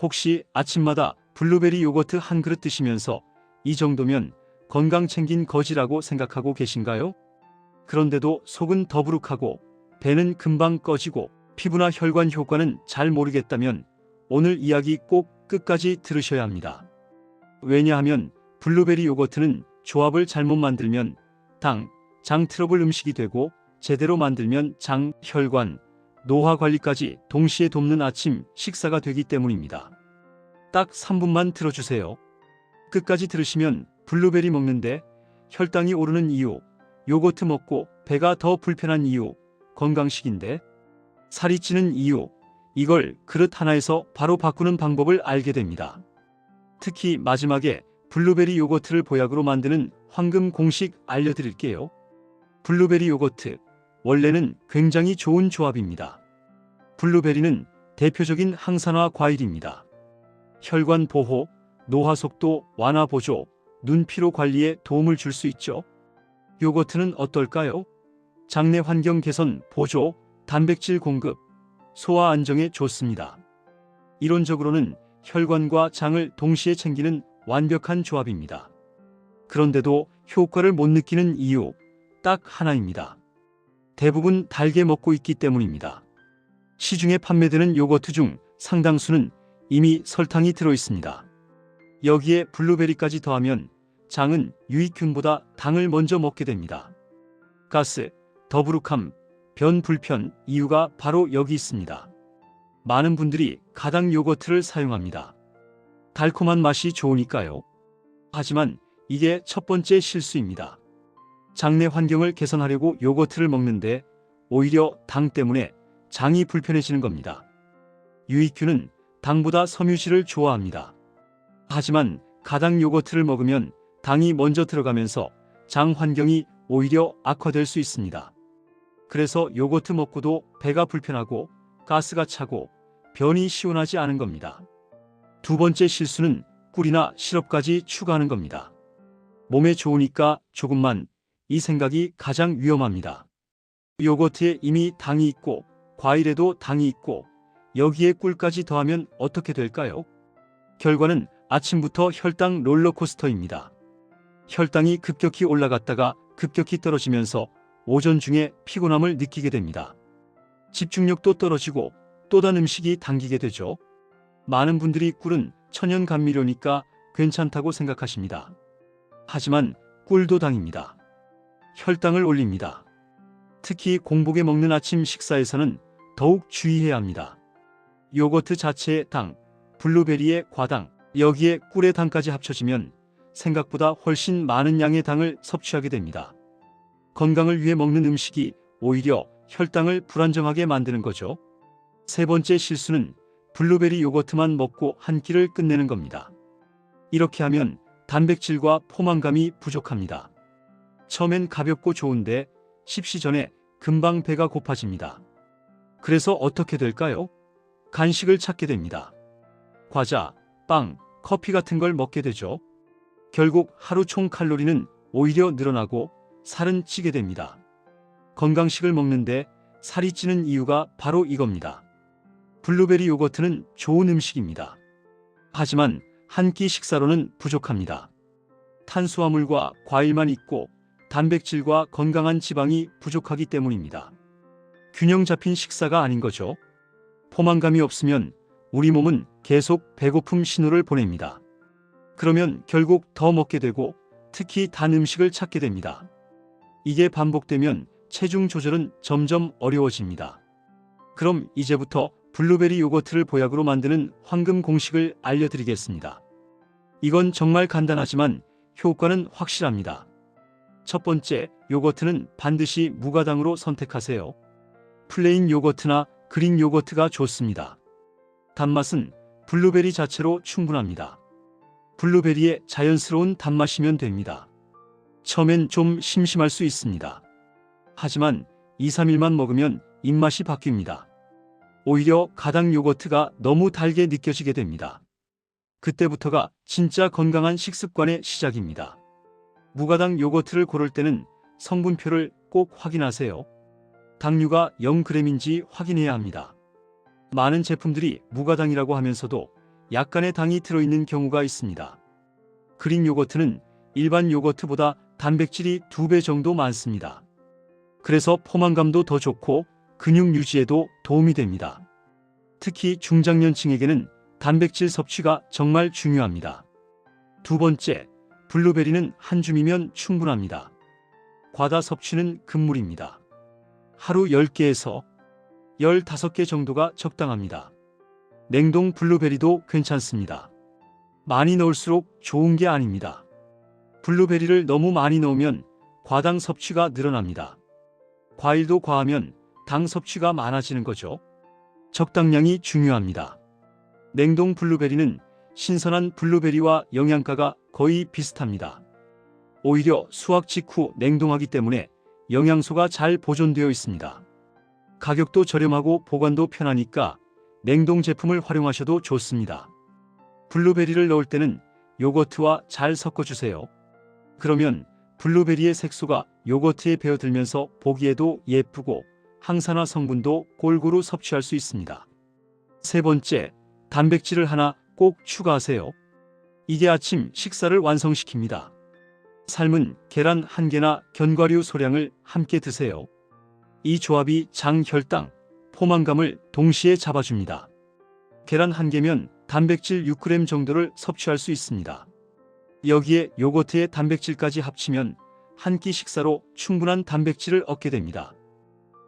혹시 아침마다 블루베리 요거트 한 그릇 드시면서 이 정도면 건강 챙긴 거지라고 생각하고 계신가요? 그런데도 속은 더부룩하고 배는 금방 꺼지고 피부나 혈관 효과는 잘 모르겠다면 오늘 이야기 꼭 끝까지 들으셔야 합니다. 왜냐하면 블루베리 요거트는 조합을 잘못 만들면 장 트러블 음식이 되고 제대로 만들면 장, 혈관, 노화 관리까지 동시에 돕는 아침 식사가 되기 때문입니다. 딱 3분만 들어주세요. 끝까지 들으시면 블루베리 먹는데 혈당이 오르는 이유, 요거트 먹고 배가 더 불편한 이유, 건강식인데 살이 찌는 이유, 이걸 그릇 하나에서 바로 바꾸는 방법을 알게 됩니다. 특히 마지막에 블루베리 요거트를 보약으로 만드는 황금 공식 알려드릴게요. 블루베리 요거트, 원래는 굉장히 좋은 조합입니다. 블루베리는 대표적인 항산화 과일입니다. 혈관 보호, 노화 속도 완화 보조, 눈 피로 관리에 도움을 줄 수 있죠. 요거트는 어떨까요? 장내 환경 개선 보조, 단백질 공급, 소화 안정에 좋습니다. 이론적으로는 혈관과 장을 동시에 챙기는 완벽한 조합입니다. 그런데도 효과를 못 느끼는 이유 딱 하나입니다. 대부분 달게 먹고 있기 때문입니다. 시중에 판매되는 요거트 중 상당수는 이미 설탕이 들어 있습니다. 여기에 블루베리까지 더하면 장은 유익균보다 당을 먼저 먹게 됩니다. 가스, 더부룩함, 변 불편 이유가 바로 여기 있습니다. 많은 분들이 가당 요거트를 사용합니다. 달콤한 맛이 좋으니까요. 하지만 이게 첫 번째 실수입니다. 장내 환경을 개선하려고 요거트를 먹는데 오히려 당 때문에 장이 불편해지는 겁니다. 유익균은 당보다 섬유질을 좋아합니다. 하지만 가당 요거트를 먹으면 당이 먼저 들어가면서 장 환경이 오히려 악화될 수 있습니다. 그래서 요거트 먹고도 배가 불편하고 가스가 차고 변이 시원하지 않은 겁니다. 두 번째 실수는 꿀이나 시럽까지 추가하는 겁니다. 몸에 좋으니까 조금만, 이 생각이 가장 위험합니다. 요거트에 이미 당이 있고 과일에도 당이 있고 여기에 꿀까지 더하면 어떻게 될까요? 결과는 아침부터 혈당 롤러코스터입니다. 혈당이 급격히 올라갔다가 급격히 떨어지면서 오전 중에 피곤함을 느끼게 됩니다. 집중력도 떨어지고 또 다른 음식이 당기게 되죠. 많은 분들이 꿀은 천연 감미료니까 괜찮다고 생각하십니다. 하지만 꿀도 당입니다. 혈당을 올립니다. 특히 공복에 먹는 아침 식사에서는 더욱 주의해야 합니다. 요거트 자체의 당, 블루베리의 과당, 여기에 꿀의 당까지 합쳐지면 생각보다 훨씬 많은 양의 당을 섭취하게 됩니다. 건강을 위해 먹는 음식이 오히려 혈당을 불안정하게 만드는 거죠. 세 번째 실수는 블루베리 요거트만 먹고 한 끼를 끝내는 겁니다. 이렇게 하면 단백질과 포만감이 부족합니다. 처음엔 가볍고 좋은데 식시 전에 금방 배가 고파집니다. 그래서 어떻게 될까요? 간식을 찾게 됩니다. 과자, 빵, 커피 같은 걸 먹게 되죠. 결국 하루 총 칼로리는 오히려 늘어나고 살은 찌게 됩니다. 건강식을 먹는데 살이 찌는 이유가 바로 이겁니다. 블루베리 요거트는 좋은 음식입니다. 하지만 한 끼 식사로는 부족합니다. 탄수화물과 과일만 있고 단백질과 건강한 지방이 부족하기 때문입니다. 균형 잡힌 식사가 아닌 거죠. 포만감이 없으면 우리 몸은 계속 배고픔 신호를 보냅니다. 그러면 결국 더 먹게 되고 특히 단 음식을 찾게 됩니다. 이게 반복되면 체중 조절은 점점 어려워집니다. 그럼 이제부터 블루베리 요거트를 보약으로 만드는 황금 공식을 알려드리겠습니다. 이건 정말 간단하지만 효과는 확실합니다. 첫 번째, 요거트는 반드시 무가당으로 선택하세요. 플레인 요거트나 그린 요거트가 좋습니다. 단맛은 블루베리 자체로 충분합니다. 블루베리의 자연스러운 단맛이면 됩니다. 처음엔 좀 심심할 수 있습니다. 하지만 2-3일만 먹으면 입맛이 바뀝니다. 오히려 가당 요거트가 너무 달게 느껴지게 됩니다. 그때부터가 진짜 건강한 식습관의 시작입니다. 무가당 요거트를 고를 때는 성분표를 꼭 확인하세요. 당류가 0g인지 확인해야 합니다. 많은 제품들이 무가당이라고 하면서도 약간의 당이 들어있는 경우가 있습니다. 그릭 요거트는 일반 요거트보다 단백질이 2배 정도 많습니다. 그래서 포만감도 더 좋고 근육 유지에도 도움이 됩니다. 특히 중장년층에게는 단백질 섭취가 정말 중요합니다. 두 번째, 블루베리는 한 줌이면 충분합니다. 과다 섭취는 금물입니다. 하루 10개에서 15개 정도가 적당합니다. 냉동 블루베리도 괜찮습니다. 많이 넣을수록 좋은 게 아닙니다. 블루베리를 너무 많이 넣으면 과당 섭취가 늘어납니다. 과일도 과하면 당 섭취가 많아지는 거죠. 적당량이 중요합니다. 냉동 블루베리는 신선한 블루베리와 영양가가 거의 비슷합니다. 오히려 수확 직후 냉동하기 때문에 영양소가 잘 보존되어 있습니다. 가격도 저렴하고 보관도 편하니까 냉동 제품을 활용하셔도 좋습니다. 블루베리를 넣을 때는 요거트와 잘 섞어주세요. 그러면 블루베리의 색소가 요거트에 배어들면서 보기에도 예쁘고 항산화 성분도 골고루 섭취할 수 있습니다. 세 번째, 단백질을 하나 꼭 추가하세요. 이게 아침 식사를 완성시킵니다. 삶은 계란 1개나 견과류 소량을 함께 드세요. 이 조합이 장, 혈당, 포만감을 동시에 잡아줍니다. 계란 1개면 단백질 6g 정도를 섭취할 수 있습니다. 여기에 요거트의 단백질까지 합치면 한 끼 식사로 충분한 단백질을 얻게 됩니다.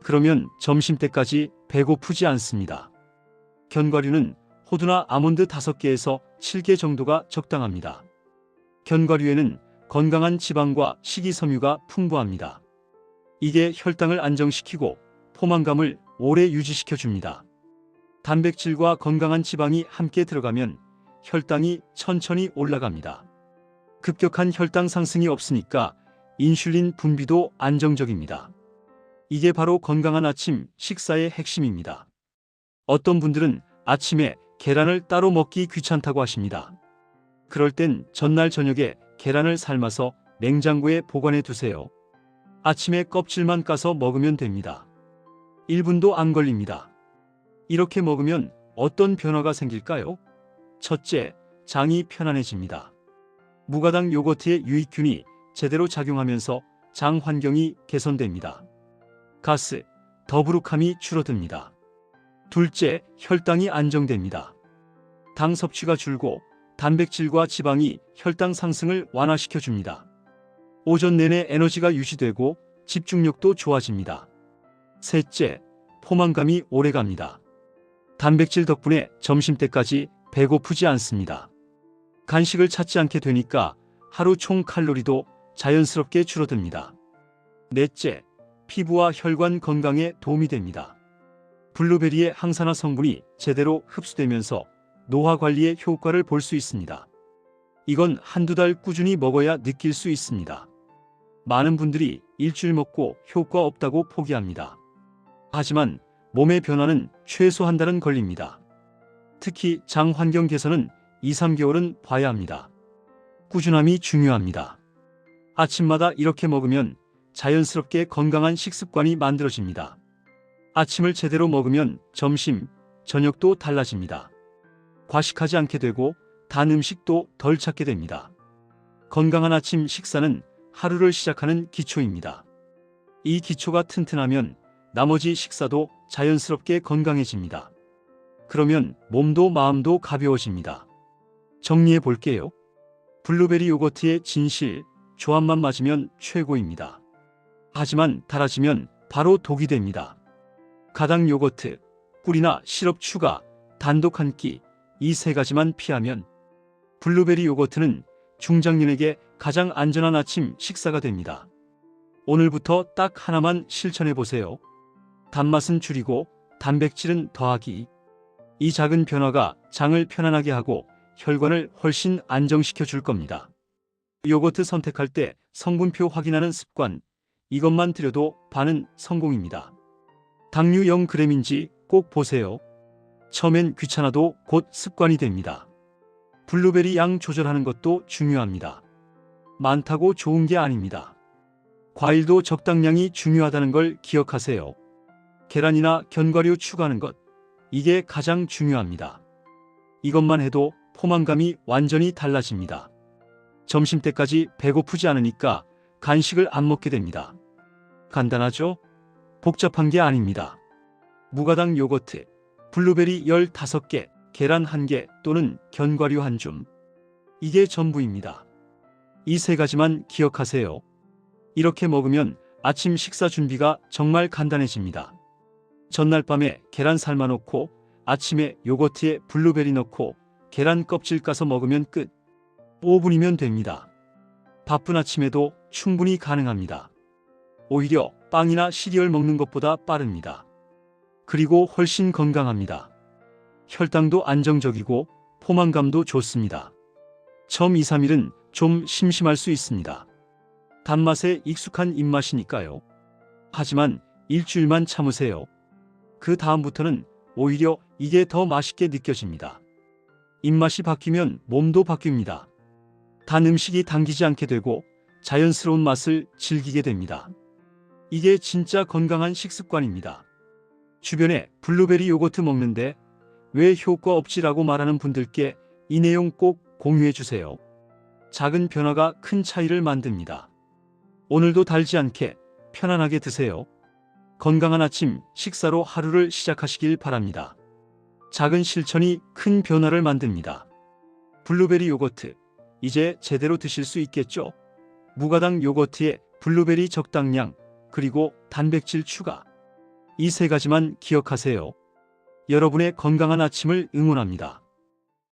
그러면 점심때까지 배고프지 않습니다. 견과류는 호두나 아몬드 5개에서 7개 정도가 적당합니다. 견과류에는 건강한 지방과 식이섬유가 풍부합니다. 이게 혈당을 안정시키고 포만감을 오래 유지시켜줍니다. 단백질과 건강한 지방이 함께 들어가면 혈당이 천천히 올라갑니다. 급격한 혈당 상승이 없으니까 인슐린 분비도 안정적입니다. 이게 바로 건강한 아침 식사의 핵심입니다. 어떤 분들은 아침에 계란을 따로 먹기 귀찮다고 하십니다. 그럴 땐 전날 저녁에 계란을 삶아서 냉장고에 보관해 두세요. 아침에 껍질만 까서 먹으면 됩니다. 1분도 안 걸립니다. 이렇게 먹으면 어떤 변화가 생길까요? 첫째, 장이 편안해집니다. 무가당 요거트의 유익균이 제대로 작용하면서 장 환경이 개선됩니다. 가스, 더부룩함이 줄어듭니다. 둘째, 혈당이 안정됩니다. 당 섭취가 줄고 단백질과 지방이 혈당 상승을 완화시켜줍니다. 오전 내내 에너지가 유지되고 집중력도 좋아집니다. 셋째, 포만감이 오래갑니다. 단백질 덕분에 점심때까지 배고프지 않습니다. 간식을 찾지 않게 되니까 하루 총 칼로리도 자연스럽게 줄어듭니다. 넷째, 피부와 혈관 건강에 도움이 됩니다. 블루베리의 항산화 성분이 제대로 흡수되면서 노화 관리에 효과를 볼 수 있습니다. 이건 한두 달 꾸준히 먹어야 느낄 수 있습니다. 많은 분들이 일주일 먹고 효과 없다고 포기합니다. 하지만 몸의 변화는 최소 한 달은 걸립니다. 특히 장 환경 개선은 2~3개월은 봐야 합니다. 꾸준함이 중요합니다. 아침마다 이렇게 먹으면 자연스럽게 건강한 식습관이 만들어집니다. 아침을 제대로 먹으면 점심, 저녁도 달라집니다. 과식하지 않게 되고 단 음식도 덜 찾게 됩니다. 건강한 아침 식사는 하루를 시작하는 기초입니다. 이 기초가 튼튼하면 나머지 식사도 자연스럽게 건강해집니다. 그러면 몸도 마음도 가벼워집니다. 정리해 볼게요. 블루베리 요거트의 진실, 조합만 맞으면 최고입니다. 하지만 달아지면 바로 독이 됩니다. 가당 요거트, 꿀이나 시럽 추가, 단독 한 끼, 이 세 가지만 피하면 블루베리 요거트는 중장년에게 가장 안전한 아침 식사가 됩니다. 오늘부터 딱 하나만 실천해 보세요. 단맛은 줄이고 단백질은 더하기. 이 작은 변화가 장을 편안하게 하고 혈관을 훨씬 안정시켜 줄 겁니다. 요거트 선택할 때 성분표 확인하는 습관, 이것만 들여도 반은 성공입니다. 당류 0g인지 꼭 보세요. 처음엔 귀찮아도 곧 습관이 됩니다. 블루베리 양 조절하는 것도 중요합니다. 많다고 좋은 게 아닙니다. 과일도 적당량이 중요하다는 걸 기억하세요. 계란이나 견과류 추가하는 것, 이게 가장 중요합니다. 이것만 해도 포만감이 완전히 달라집니다. 점심때까지 배고프지 않으니까 간식을 안 먹게 됩니다. 간단하죠? 복잡한 게 아닙니다. 무가당 요거트, 블루베리 15개, 계란 1개 또는 견과류 1줌. 이게 전부입니다. 이 3가지만 기억하세요. 이렇게 먹으면 아침 식사 준비가 정말 간단해집니다. 전날 밤에 계란 삶아 놓고 아침에 요거트에 블루베리 넣고 계란 껍질 까서 먹으면 끝. 5분이면 됩니다. 바쁜 아침에도 충분히 가능합니다. 오히려 빵이나 시리얼 먹는 것보다 빠릅니다. 그리고 훨씬 건강합니다. 혈당도 안정적이고 포만감도 좋습니다. 처음 2, 3일은 좀 심심할 수 있습니다. 단맛에 익숙한 입맛이니까요. 하지만 일주일만 참으세요. 그 다음부터는 오히려 이게 더 맛있게 느껴집니다. 입맛이 바뀌면 몸도 바뀝니다. 단 음식이 당기지 않게 되고 자연스러운 맛을 즐기게 됩니다. 이게 진짜 건강한 식습관입니다. 주변에 블루베리 요거트 먹는데 왜 효과 없지라고 말하는 분들께 이 내용 꼭 공유해 주세요. 작은 변화가 큰 차이를 만듭니다. 오늘도 달지 않게 편안하게 드세요. 건강한 아침 식사로 하루를 시작하시길 바랍니다. 작은 실천이 큰 변화를 만듭니다. 블루베리 요거트, 이제 제대로 드실 수 있겠죠? 무가당 요거트에 블루베리 적당량, 그리고 단백질 추가. 이 3가지만 기억하세요. 여러분의 건강한 아침을 응원합니다.